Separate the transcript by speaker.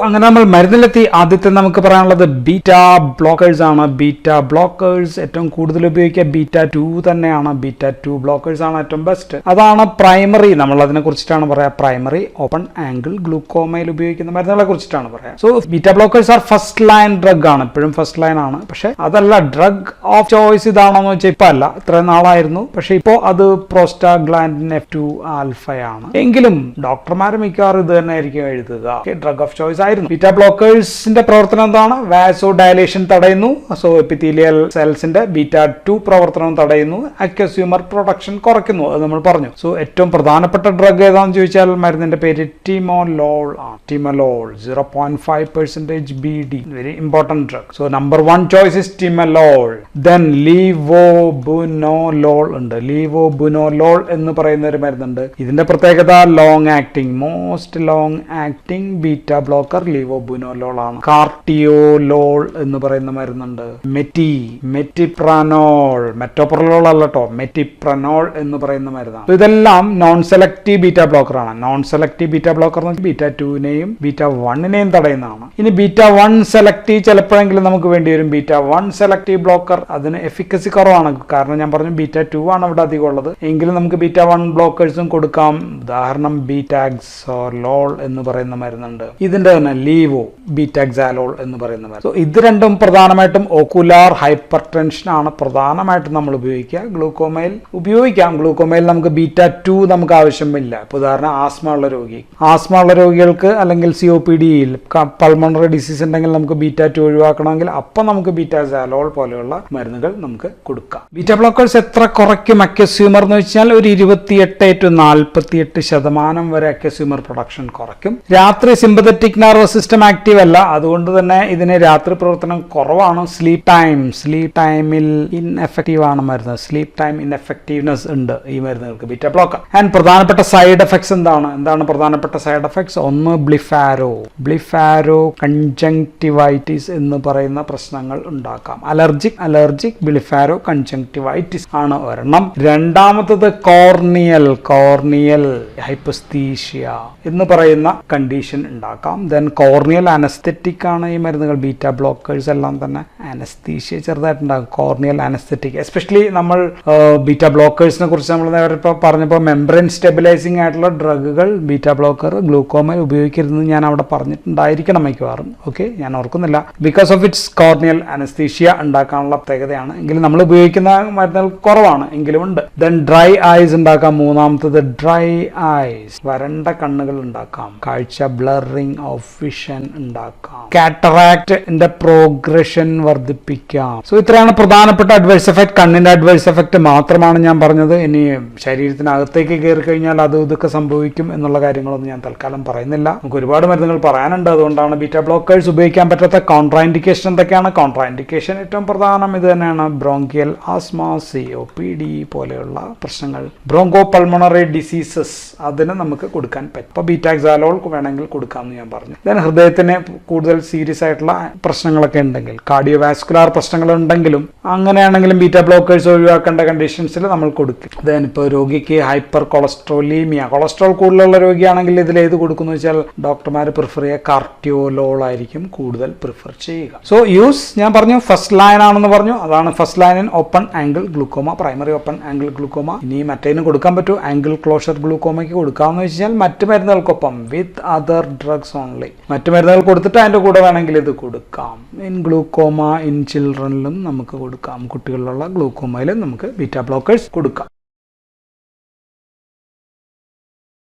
Speaker 1: അങ്ങനെ നമ്മൾ മരുന്നിലെത്തി. ആദ്യത്തെ നമുക്ക് പറയാനുള്ളത് ബീറ്റ ബ്ലോക്കേഴ്സ് ആണ്. ബീറ്റ ബ്ലോക്കേഴ്സ് ഏറ്റവും കൂടുതൽ ഉപയോഗിക്കുക β2 തന്നെയാണ്. β2 ബ്ലോക്കേഴ്സ് ആണ് ഏറ്റവും ബെസ്റ്റ്. അതാണ് പ്രൈമറി. നമ്മൾ അതിനെ കുറിച്ചിട്ടാണ് പറയാ. പ്രൈമറി ഓപ്പൺ ആംഗിൾ ഗ്ലൂക്കോമയിൽ ഉപയോഗിക്കുന്ന മരുന്നുകളെ കുറിച്ചിട്ടാണ് പറയാ. So beta blockers are first line drug ആണ്. ഇപ്പോഴും ഫസ്റ്റ് ലൈൻ ആണ്. പക്ഷെ അതല്ല ഡ്രഗ് ഓഫ് ചോയ്സ് ഇതാണോന്ന് വെച്ചാൽ ഇപ്പൊ അല്ല. ഇത്രയും നാളായിരുന്നു. പക്ഷെ ഇപ്പോ അത് പ്രോസ്റ്റാഗ്ലാൻഡിൻ F2 ആൽഫയാണ്. എങ്കിലും ഡോക്ടർമാർ മിക്കവാറും ഇത് തന്നെ ആയിരിക്കും എഴുതുക. ഡ്രഗ് ഓഫ് ചോയ്സ് ആയിരുന്നു. ബീറ്റ ബ്ലോക്കേഴ്സിന്റെ പ്രവർത്തനം എന്താണ്? വാസോ ഡയലേഷൻ തടയുന്നു. സോ എപ്പിത്തീലിയൽ സെൽസിന്റെ β2 പ്രവർത്തനം തടയുന്നു. അക്വസ്യൂമർ പ്രൊഡക്ഷൻ കുറയ്ക്കുന്നു. അത് നമ്മൾ പറഞ്ഞു. സോ ഏറ്റവും പ്രധാനപ്പെട്ട ഡ്രഗ് ഏതാണെന്ന് ചോദിച്ചാൽ മരുന്നിന്റെ പേര് ടിമോലോൾ ആണ്. Timolol 0.5% BD. Very important drug. So number 1 choice is timolol. Then levobunolol ഉണ്ട്. ലീവോബുനോലോൾ എന്ന് പറയുന്ന ഒരു മരുന്നുണ്ട്. ഇതിന്റെ പ്രത്യേകത long acting, most long acting beta blocker levobunolol ആണ്. കാർട്ടിയോലോൾ എന്ന് പറയുന്ന മരുന്നുണ്ട്. മെറ്റിപ്രനോൾ, മെറ്റോപ്രലോൾ അല്ല കേട്ടോ, മെറ്റിപ്രനോൾ എന്ന് പറയുന്ന മരുന്നാണ്. ഇതെല്ലാം നോൺ സെലക്റ്റീവ് ബീറ്റ ബ്ലോക്കർ ആണ്. നോൺ സെലക്റ്റീവ് ബീറ്റ ബ്ലോക്കർ β2നെയും β1നെയും തടയുന്നതാണ്. ഇനി β1 സെലക്റ്റീവ് ചിലപ്പോഴെങ്കിലും നമുക്ക് വേണ്ടി വരും. β1 സെലക്റ്റീവ് ബ്ലോക്കർ അതിന് എഫിക്കസി കുറവാണ്. കാരണം ഞാൻ പറഞ്ഞു β2 ആണ് ഇവിടെ അധികം ഉള്ളത്. എങ്കിലും നമുക്ക് β1 ബ്ലോക്കേഴ്സും കൊടുക്കാം. ഉദാഹരണം ബീറ്റാക്സോലോൾ എന്ന് പറയുന്ന മരുന്നുണ്ട്. ഇതിന്റെ തന്നെ ലീവോ ബീറ്റാക്സാലോൾ എന്ന് പറയുന്ന മരുന്ന്. ഇത് രണ്ടും പ്രധാനമായിട്ടും ഓക്കുലാർ ഹൈപ്പർ ടെൻഷൻ ആണ് പ്രധാനമായിട്ടും നമ്മൾ ഉപയോഗിക്കുക. ഗ്ലൂക്കോമയിൽ ഉപയോഗിക്കാം. ഗ്ലൂക്കോമയിൽ നമുക്ക് β2 നമുക്ക് ആവശ്യമില്ല. ഇപ്പോൾ ഉദാഹരണം ആസ്മ ഉള്ള രോഗികൾക്ക് അല്ലെങ്കിൽ COPD-യിൽ പൾമണറി ഡിസീസ് ഉണ്ടെങ്കിൽ നമുക്ക് β2 ഒഴിവാക്കണമെങ്കിൽ അപ്പം നമുക്ക് ബീറ്റാക്സാലോൾ പോലെയുള്ള മരുന്നുകൾ നമുക്ക് കൊടുക്കാം. ബീറ്റ ബ്ലോക്കേഴ്സ് എത്ര കുറയ്ക്കും അക്വസ്യൂമർ എന്ന് വെച്ചാൽ ഒരു 28 to 48% വരെ അക്വസ്യൂമർ പ്രൊഡക്ഷൻ കുറയ്ക്കും. രാത്രി സിമ്പത്തറ്റിക് നെർവസ് സിസ്റ്റം ആക്റ്റീവ് അല്ല. അതുകൊണ്ട് തന്നെ ഇതിന് രാത്രി പ്രവർത്തനം കുറവാണ്. സ്ലീപ്പ് ടൈമിൽ ഇൻഎഫക്റ്റീവ് ആണ് മരുന്ന്. സ്ലീപ്പ് ടൈം ഇൻഎഫക്റ്റീവ്നെസ് ഉണ്ട് ഈ മരുന്നുകൾക്ക് ബീറ്റ ബ്ലോക്കർ. ആൻഡ് പ്രധാനപ്പെട്ട സൈഡ് എഫക്ട്സ് എന്താണ് പ്രധാനപ്പെട്ട സൈഡ് എഫക്ട്സ്? ഒന്ന് ബ്ലിഫാരോ കൺജങ്ക്റ്റിവൈറ്റിസ് എന്ന് പറയുന്ന പ്രശ്നങ്ങൾ ഉണ്ടാക്കാം. അലർജിക് ബ്ലിഫാരോ കൺജങ്ക്റ്റിവൈറ്റിസ് ആണ് ഒരെണ്ണം. രണ്ടാമത്തത് കോർണിയൽ ഹൈപ്പസ്തീഷ്യ എന്ന് പറയുന്ന കണ്ടീഷൻ ഉണ്ടാക്കാം. ദെൻ കോർണിയൽ അനസ്തെറ്റിക് ആണ് ഈ മരുന്നുകൾ. ബീറ്റ ബ്ലോക്കേഴ്സ് എല്ലാം തന്നെ അനസ്തീഷ്യ ചെറുതായിട്ടുണ്ടാകും. കോർണിയൽ അനസ്തെറ്റിക് എസ്പെഷ്യലി നമ്മൾ ബീറ്റ ബ്ലോക്കേഴ്സിനെ കുറിച്ച് നമ്മൾ നേരെ ഇപ്പോൾ പറഞ്ഞപ്പോൾ മെംബ്രെയിൻ സ്റ്റെബിലൈസിംഗ് ആയിട്ടുള്ള ഡ്രഗുകൾ ബീറ്റ ബ്ലോക്കർ ഗ്ലൂക്കോമയിൽ ഉപയോഗിക്കരുതെന്ന് ഞാൻ അവിടെ പറഞ്ഞിട്ടുണ്ടായിരിക്കണം മിക്കവാറും. ഓക്കെ, ഞാൻ ഓർക്കുന്നില്ല. Because of its corneal anaesthesia ഉണ്ടാക്കാനുള്ള പ്രത്യേകതയാണ്. എങ്കിലും നമ്മൾ ഉപയോഗിക്കുന്ന മരുന്നുകൾ കുറവാണ്, എങ്കിലും ഉണ്ട്. ദെൻ ഡ്രൈ ഐസ് ഉണ്ടാക്കാം. മൂന്നാമത്തത് ഡ്രൈ ഐസ്, വരണ്ട കണ്ണുകൾ ഉണ്ടാക്കാം. കാഴ്ച ബ്ലറിംഗ് ഓഫ് വിഷൻ ഉണ്ടാക്കാം. കാറ്ററാക്റ്റിന്റെ പ്രോഗ്രഷൻ വർദ്ധിപ്പിക്കാം. സോ ഇത്രയാണ് പ്രധാനപ്പെട്ട അഡ്വേഴ്സ് എഫക്ട്. കണ്ണിന്റെ അഡ്വേഴ്സ് എഫക്ട് മാത്രമാണ് ഞാൻ പറഞ്ഞത്. ഇനി ശരീരത്തിനകത്തേക്ക് കയറി കഴിഞ്ഞാൽ അത് ഇതൊക്കെ സംഭവിക്കും എന്നുള്ള കാര്യങ്ങളൊന്നും ഞാൻ തൽക്കാലം പറയുന്നില്ല. നമുക്ക് ഒരുപാട് മരുന്നുകൾ പറയാനുണ്ട്. അതുകൊണ്ടാണ് ബീറ്റ ബ്ലോക്കേഴ്സ് ഉപയോഗിക്കാൻ പറ്റാത്ത കോൺട്രാഇൻഡിക്കേഷൻ എന്തൊക്കെയാണ്? കോൺട്രാഇൻഡിക്കേഷൻ ഏറ്റവും പ്രധാനം ഇത് തന്നെയാണ്. ബ്രോങ്കിയൽ ആസ്മ, COPD പോലെയുള്ള പ്രശ്നങ്ങൾ, ബ്രോങ്കോ പൾമണറി ഡിസീസസ്, അതിന് നമുക്ക് കൊടുക്കാൻ പറ്റും. അപ്പോൾ ബീറ്റാക്സാലോൾ വേണമെങ്കിൽ കൊടുക്കാമെന്ന് ഞാൻ പറഞ്ഞു. ദെൻ ഹൃദയത്തിന് കൂടുതൽ സീരിയസ് ആയിട്ടുള്ള പ്രശ്നങ്ങളൊക്കെ ഉണ്ടെങ്കിൽ, കാർഡിയോവാസ്കുലാർ പ്രശ്നങ്ങൾ ഉണ്ടെങ്കിലും അങ്ങനെയാണെങ്കിലും ബീറ്റ ബ്ലോക്കേഴ്സ് ഒഴിവാക്കേണ്ട കണ്ടീഷൻസിൽ നമ്മൾ കൊടുക്കും. ദെൻ ഇപ്പോൾ രോഗിക്ക് ഹൈപ്പർ കൊളസ്ട്രോളീമിയ, കൊളസ്ട്രോൾ കൂടുതലുള്ള രോഗിയാണെങ്കിൽ ഇതിൽ ഏത് കൊടുക്കുന്നു വെച്ചാൽ ഡോക്ടർമാർ പ്രിഫർ ചെയ്യുക കാർട്ടിയോലോൾ ആയിരിക്കും കൂടുതൽ പ്രിഫർ ചെയ്യുക. സോ ഞാൻ പറഞ്ഞു ഫസ്റ്റ് ലൈൻ ആണെന്ന് പറഞ്ഞു. അതാണ് first line in open angle glaucoma, primary open angle glaucoma. ഇനി മറ്റേതിന് കൊടുക്കാൻ പറ്റൂ, ആംഗിൾ ക്ലോഷർ ഗ്ലൂക്കോമയ്ക്ക് കൊടുക്കാമെന്ന് വെച്ചാൽ മറ്റു മരുന്നുകൾക്കൊപ്പം വിത്ത് അതർ ഡ്രഗ്സ് ഓൺലി. മറ്റു മരുന്നുകൾ കൊടുത്തിട്ട് അതിൻ്റെ കൂടെ വേണമെങ്കിൽ ഇത് കൊടുക്കാം. ഇൻ ഗ്ലൂക്കോമ ഇൻ ചിൽഡ്രനിലും നമുക്ക് കൊടുക്കാം. കുട്ടികളിലുള്ള ഗ്ലൂക്കോമയിലും നമുക്ക് ബീറ്റ ബ്ലോക്കേഴ്സ് കൊടുക്കാം.